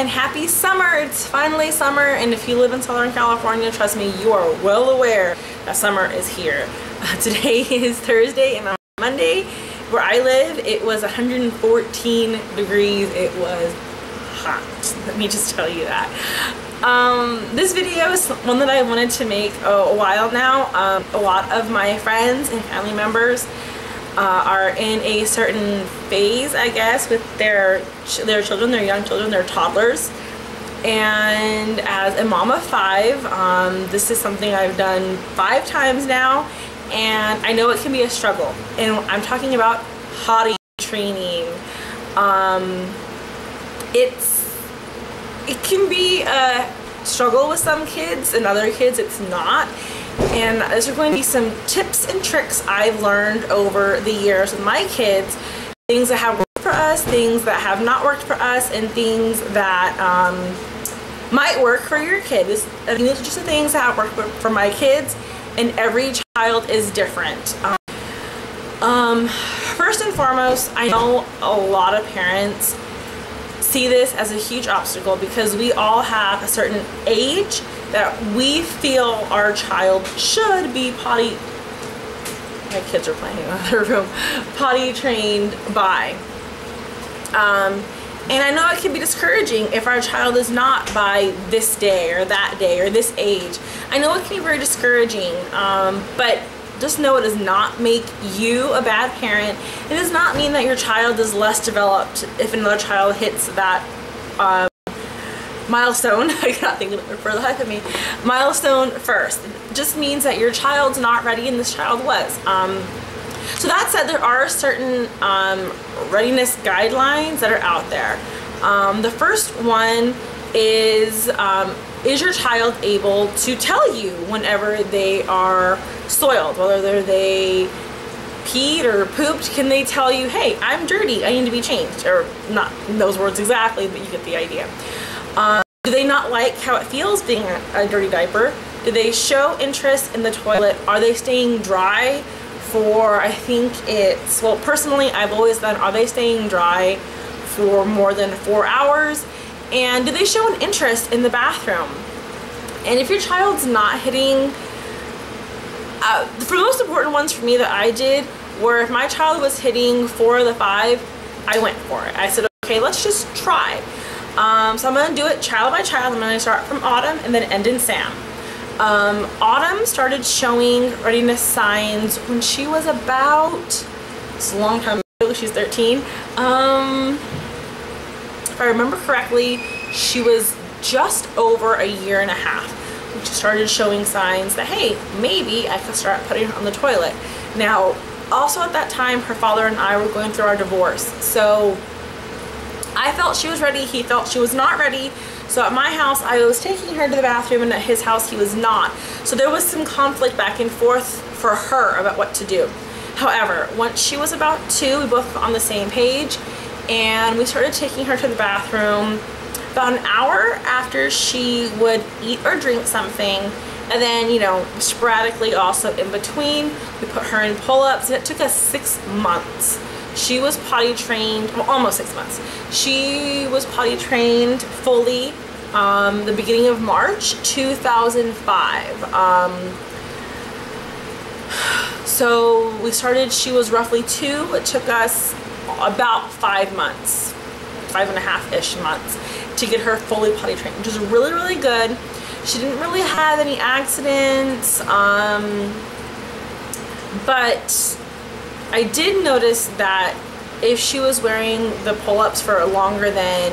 and happy summer. It's finally summer, and if you live in Southern California, trust me, you are well aware that summer is here. Today is Thursday, and on Monday where I live it was 114 degrees. It was hot, let me just tell you that. This video is one that I wanted to make a while now. A lot of my friends and family members are in a certain phase, I guess, with their children, their young children, their toddlers. And as a mom of 5, this is something I've done 5 times now, and I know it can be a struggle. And I'm talking about potty training. It can be a struggle with some kids, and other kids it's not. And these are going to be some tips and tricks I've learned over the years with my kids. Things that have worked for us, things that have not worked for us, and things that might work for your kid. These are just the things that have worked for my kids, and every child is different. First and foremost, I know a lot of parents see this as a huge obstacle because we all have a certain age that we feel our child should be potty, my kids are playing in another room, potty trained by. And I know it can be discouraging if our child is not by this day or that day or this age. I know it can be very discouraging, but just know it does not make you a bad parent. It does not mean that your child is less developed if another child hits that milestone. I cannot think of it for the life of me. Milestone first. It just means that your child's not ready and this child was. So that said, there are certain readiness guidelines that are out there. The first one is your child able to tell you whenever they are soiled, whether they peed or pooped? Can they tell you, hey, I'm dirty, I need to be changed? Or not in those words exactly, but you get the idea. Do they not like how it feels being a dirty diaper? Do they show interest in the toilet? Are they staying dry for, I think it's, well, personally I've always done, are they staying dry for more than 4 hours? And do they show an interest in the bathroom? And if your child's not hitting, for the most important ones for me that I did were if my child was hitting 4 of the 5, I went for it. I said, okay, let's just try. So I'm going to do it child by child. I'm going to start from Autumn and then end in Sam. Autumn started showing readiness signs when she was about, it's a long time ago, she's 13. If I remember correctly, she was just over 1.5 years when she started showing signs that, hey, maybe I could start putting her on the toilet. Now, also at that time, her father and I were going through our divorce. So I felt she was ready, he felt she was not ready. So at my house, I was taking her to the bathroom, and at his house, he was not. So there was some conflict back and forth for her about what to do. However, once she was about 2, we both got on the same page, and we started taking her to the bathroom about an hour after she would eat or drink something. And then, you know, sporadically also in between, we put her in pull-ups, and it took us 6 months. She was potty trained, well, almost 6 months. She was potty trained fully the beginning of March 2005. So we started, she was roughly 2. It took us about 5 months, 5.5-ish months to get her fully potty trained, which is really, really good. She didn't really have any accidents, but I did notice that if she was wearing the pull-ups for longer than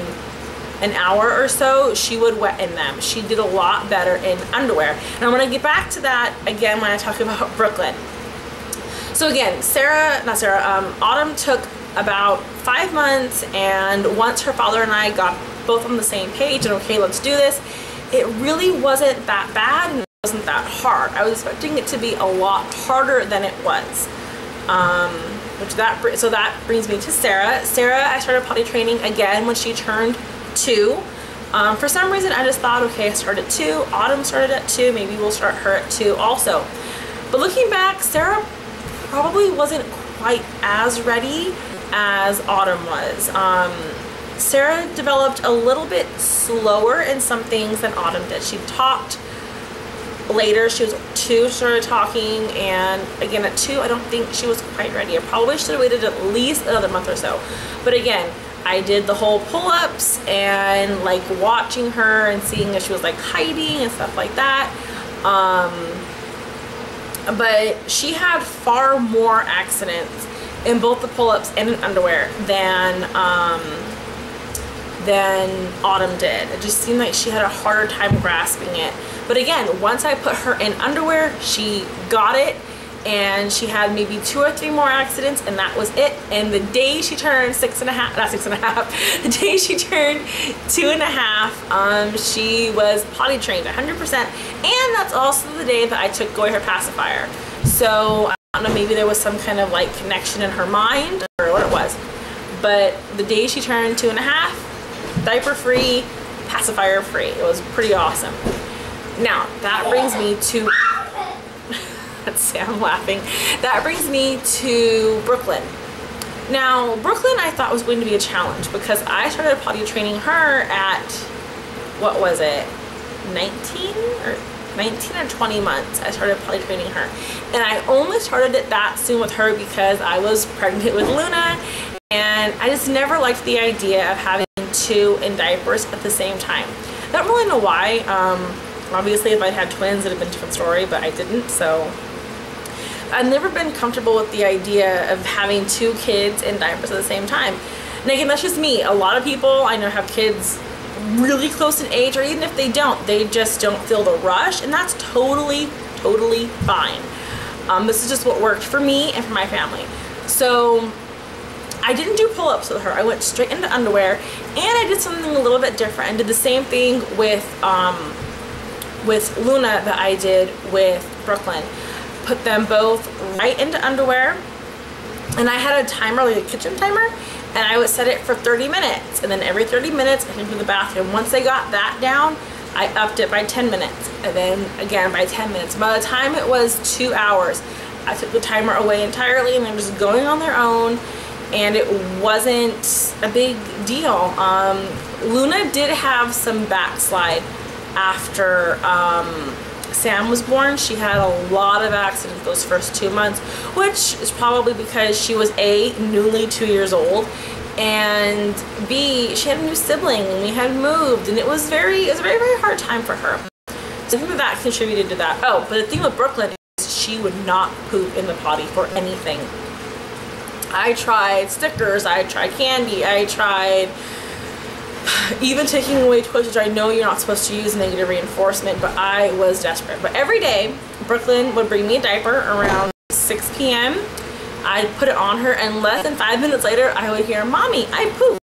an hour or so, she would wet in them. She did a lot better in underwear. And I'm going to get back to that again when I talk about Brooklyn. So again, Autumn took about 5 months, and once her father and I got both on the same page and okay, let's do this, it really wasn't that bad and it wasn't that hard. I was expecting it to be a lot harder than it was. So that brings me to Sarah. Sarah, I started potty training again when she turned 2. For some reason, I just thought, okay, I started at 2. Autumn started at 2. Maybe we'll start her at 2 also. But looking back, Sarah probably wasn't quite as ready as Autumn was. Sarah developed a little bit slower in some things than Autumn did. She talked later. She was 2, started talking, and again at 2 I don't think she was quite ready. I probably should have waited at least another month or so. But again, I did the whole pull-ups and like watching her and seeing if she was like hiding and stuff like that. But she had far more accidents in both the pull-ups and in underwear than Autumn did. It just seemed like she had a harder time grasping it. But again, once I put her in underwear, she got it, and she had maybe 2 or 3 more accidents, and that was it. And the day she turned 6 and a half, not 6 and a half, the day she turned 2 and a half, she was potty trained 100%. And that's also the day that I took away her pacifier. So I don't know, maybe there was some kind of like connection in her mind or what it was. But the day she turned 2 and a half, diaper free, pacifier free. It was pretty awesome. Now that brings me to that's Sam laughing. That brings me to Brooklyn. Now Brooklyn I thought was going to be a challenge because I started potty training her at, what was it, 19 or 20 months. I started potty training her, and I only started it that soon with her because I was pregnant with Luna, and I just never liked the idea of having 2 in diapers at the same time. I don't really know why. Obviously if I had twins it'd have been a different story, but I didn't. So I've never been comfortable with the idea of having 2 kids in diapers at the same time. And again, that's just me. A lot of people I know have kids really close in age, or even if they don't, they just don't feel the rush, and that's totally fine. This is just what worked for me and for my family. So I didn't do pull-ups with her. I went straight into underwear, and I did something a little bit different. I did the same thing with Luna that I did with Brooklyn. Put them both right into underwear, and I had a timer, like a kitchen timer, and I would set it for 30 minutes, and then every 30 minutes I came to the bathroom. Once I got that down, I upped it by 10 minutes, and then again by 10 minutes. By the time it was 2 hours, I took the timer away entirely, and they were just going on their own, and it wasn't a big deal. Luna did have some backslide after Sam was born. She had a lot of accidents those first 2 months, which is probably because she was A, newly 2 years old, and B, she had a new sibling and we had moved, and it was a very hard time for her. So I think that contributed to that. Oh, but the thing with Brooklyn is she would not poop in the potty for anything. I tried stickers, I tried candy, I tried even taking away toys, which I know you're not supposed to use negative reinforcement, but I was desperate. But every day, Brooklyn would bring me a diaper around 6 p.m. I'd put it on her, and less than 5 minutes later, I would hear, "Mommy, I pooped."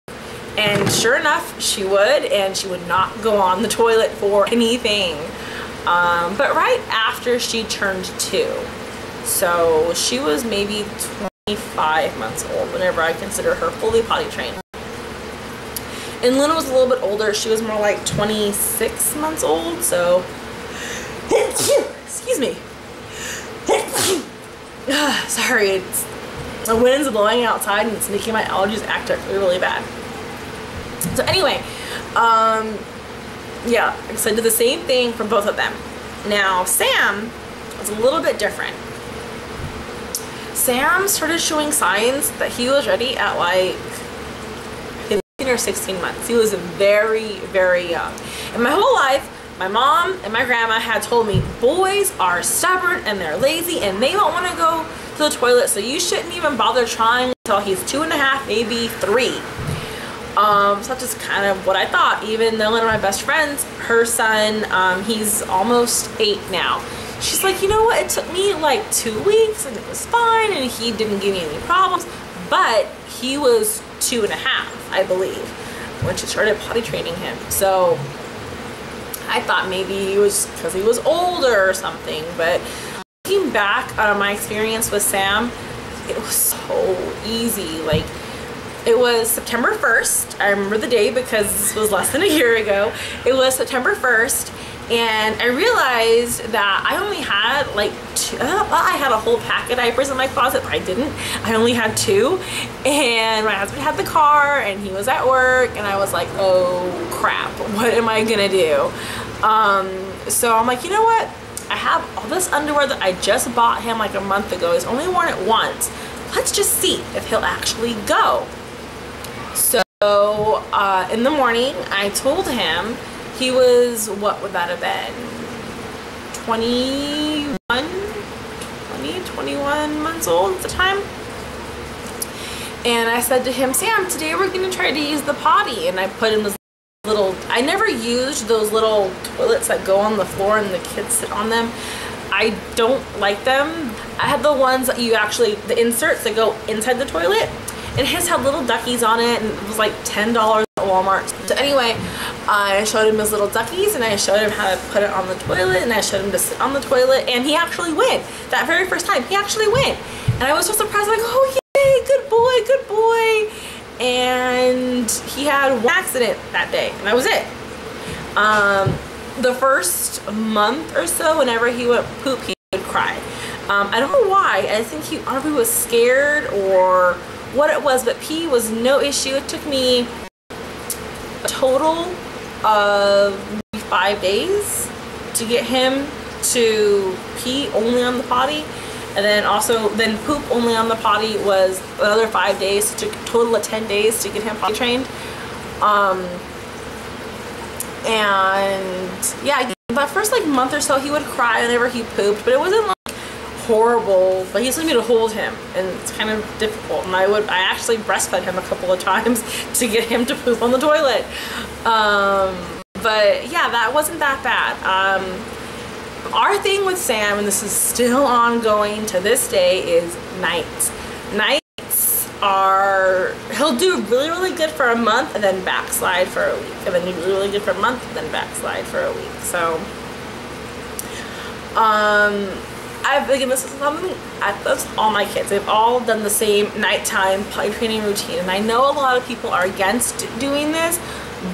And sure enough, she would, and she would not go on the toilet for anything. But right after she turned 2, so she was maybe 25 months old whenever I consider her fully potty trained. And Luna was a little bit older. She was more like 26 months old, so excuse me. Sorry, it's the wind's blowing outside and it's making my allergies act up really bad. So anyway, yeah, so I did the same thing for both of them. Now Sam was a little bit different. Sam started showing signs that he was ready at like 15 or 16 months. He was very young. And my whole life, my mom and my grandma had told me boys are stubborn and they're lazy and they don't want to go to the toilet, so you shouldn't even bother trying until he's 2.5, maybe 3. So that's just kind of what I thought. Even though one of my best friends, her son, he's almost 8 now. She's like, you know what, it took me like 2 weeks and it was fine and he didn't give me any problems, but he was 2.5, I believe, when she started potty training him. So I thought maybe it was because he was older or something, but looking back on my experience with Sam, it was so easy. Like, it was September 1st. I remember the day because this was less than a year ago. It was September 1st, and I realized that I only had like two, I had a whole pack of diapers in my closet, but I didn't. I only had 2, and my husband had the car, and he was at work, and I was like, oh crap, what am I gonna do? So I'm like, you know what? I have all this underwear that I just bought him like a month ago. He's only worn it once. Let's just see if he'll actually go. So in the morning, I told him, he was, what would that have been? 21 months old at the time. And I said to him, Sam, today we're gonna try to use the potty. And I put in this little, I never used those little toilets that go on the floor and the kids sit on them. I don't like them. I had the ones that you actually, the inserts that go inside the toilet, and his had little duckies on it, and it was like $10 at Walmart. So anyway, I showed him his little duckies, and I showed him how to put it on the toilet, and I showed him to sit on the toilet, and he actually went. That very first time, he actually went. And I was so surprised, like, oh yay, good boy, good boy. And he had one accident that day, and that was it. The first month or so, whenever he would poop, he would cry. I don't know why. I think he probably was scared or what it was, but pee was no issue. It took me a total of 5 days to get him to pee only on the potty. And then poop only on the potty was another 5 days. It took a total of 10 days to get him potty trained. And yeah, that first like month or so he would cry whenever he pooped, but it wasn't like horrible, but he just wanted me to hold him, and it's kind of difficult. And I actually breastfed him a couple of times to get him to poop on the toilet. But yeah, that wasn't that bad. Our thing with Sam, and this is still ongoing to this day, is nights. Nights are, he'll do really, really good for a month and then backslide for a week. And then do really good for a month and then backslide for a week. So, again, this is something, that's all my kids. They've all done the same nighttime potty training routine. And I know a lot of people are against doing this,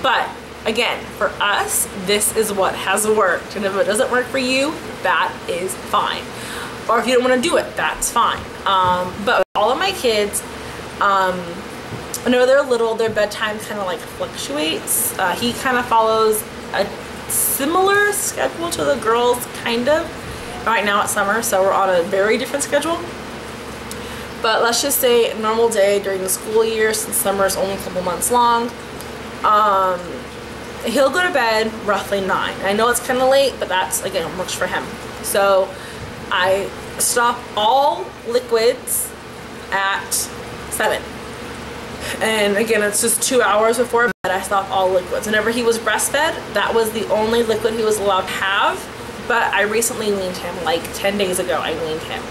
but again, for us, this is what has worked. And if it doesn't work for you, that is fine. Or if you don't want to do it, that's fine. But all of my kids, whenever they're little, their bedtime kind of like fluctuates. He kind of follows a similar schedule to the girls, kind of. Right now it's summer, so we're on a very different schedule. But let's just say a normal day during the school year, since summer is only a couple months long. He'll go to bed roughly 9. I know it's kind of late, but that's, again, works for him. So I stop all liquids at 7. And again, it's just 2 hours before bed, I stop all liquids. Whenever he was breastfed, that was the only liquid he was allowed to have. But I recently weaned him, like 10 days ago I weaned him.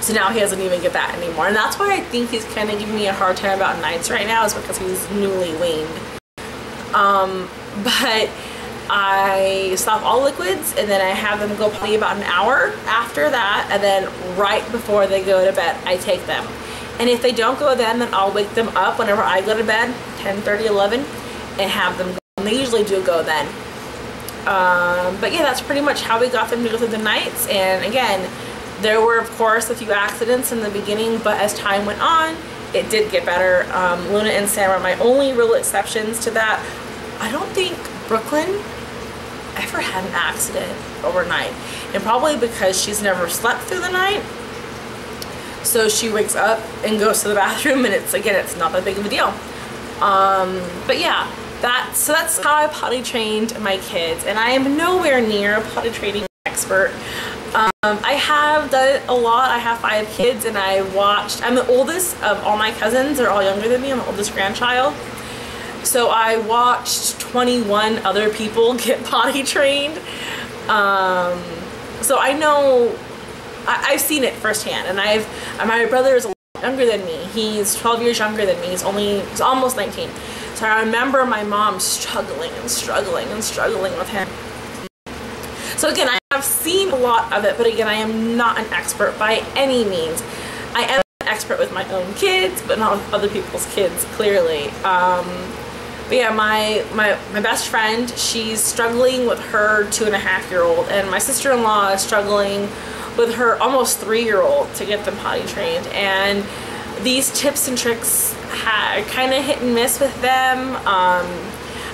So now he doesn't even get that anymore. And that's why I think he's kind of giving me a hard time about nights right now, is because he's newly weaned. But I stop all liquids, and then I have them go potty about an hour after that, and then right before they go to bed, I take them. And if they don't go then I'll wake them up whenever I go to bed, 10:30, 11, and have them go. And they usually do go then. But yeah, that's pretty much how we got them to go through the nights. And again, there were of course a few accidents in the beginning, but as time went on, it did get better. Luna and Sam are my only real exceptions to that. I don't think Brooklyn ever had an accident overnight, and probably because she's never slept through the night. So she wakes up and goes to the bathroom, and it's not that big of a deal. But yeah, that's how I potty trained my kids, and I am nowhere near a potty training expert. I have done it a lot. I have 5 kids, and I'm the oldest of all my cousins. They're all younger than me. I'm the oldest grandchild. So I watched 21 other people get potty trained. So I know, I've seen it firsthand, and my brother is a lot younger than me. He's 12 years younger than me. He's almost 19. So I remember my mom struggling and struggling and struggling with him. So again, I have seen a lot of it, but again, I am not an expert by any means. I am an expert with my own kids, but not with other people's kids, clearly. But yeah, my best friend, she's struggling with her 2.5-year-old, and my sister-in-law is struggling with her almost 3-year-old to get them potty trained. And these tips and tricks kind of hit and miss with them.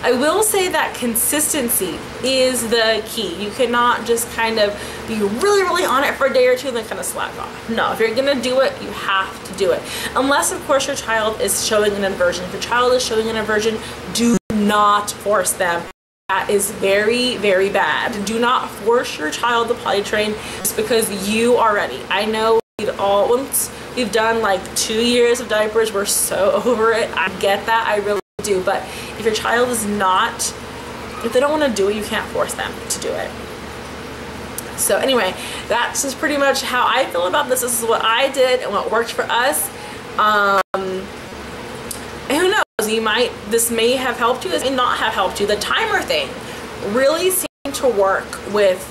I will say that consistency is the key. You cannot just kind of be really on it for a day or two and then kind of slack off. No, if you're gonna do it, you have to do it. Unless, of course, your child is showing an aversion. If your child is showing an aversion, do not force them. That is very bad. Do not force your child to potty train just because you are ready. I know once we've done like 2 years of diapers, we're so over it. I get that, I really do. But if your child is not, if they don't want to do it, you can't force them to do it. So anyway, that's just pretty much how I feel about this. This is what I did and what worked for us. And who knows, this may have helped you, this may not have helped you. The timer thing really seemed to work with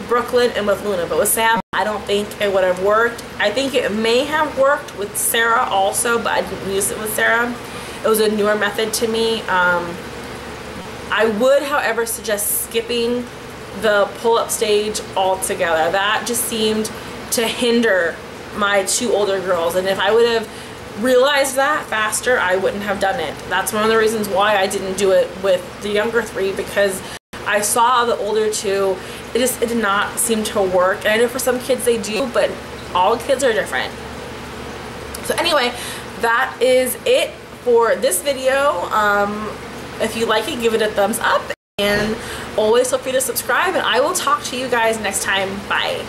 Brooklyn and with Luna, but with Sam, I don't think it would have worked. I think it may have worked with Sarah also, but I didn't use it with Sarah. It was a newer method to me. I would, however, suggest skipping the pull-up stage altogether. That just seemed to hinder my 2 older girls, and if I would have realized that faster, I wouldn't have done it. That's one of the reasons why I didn't do it with the younger 3, because I saw the older 2, it did not seem to work. And I know for some kids they do, but all kids are different. So anyway, that is it for this video. If you like it, give it a thumbs up, and always feel free to subscribe, and I will talk to you guys next time. Bye.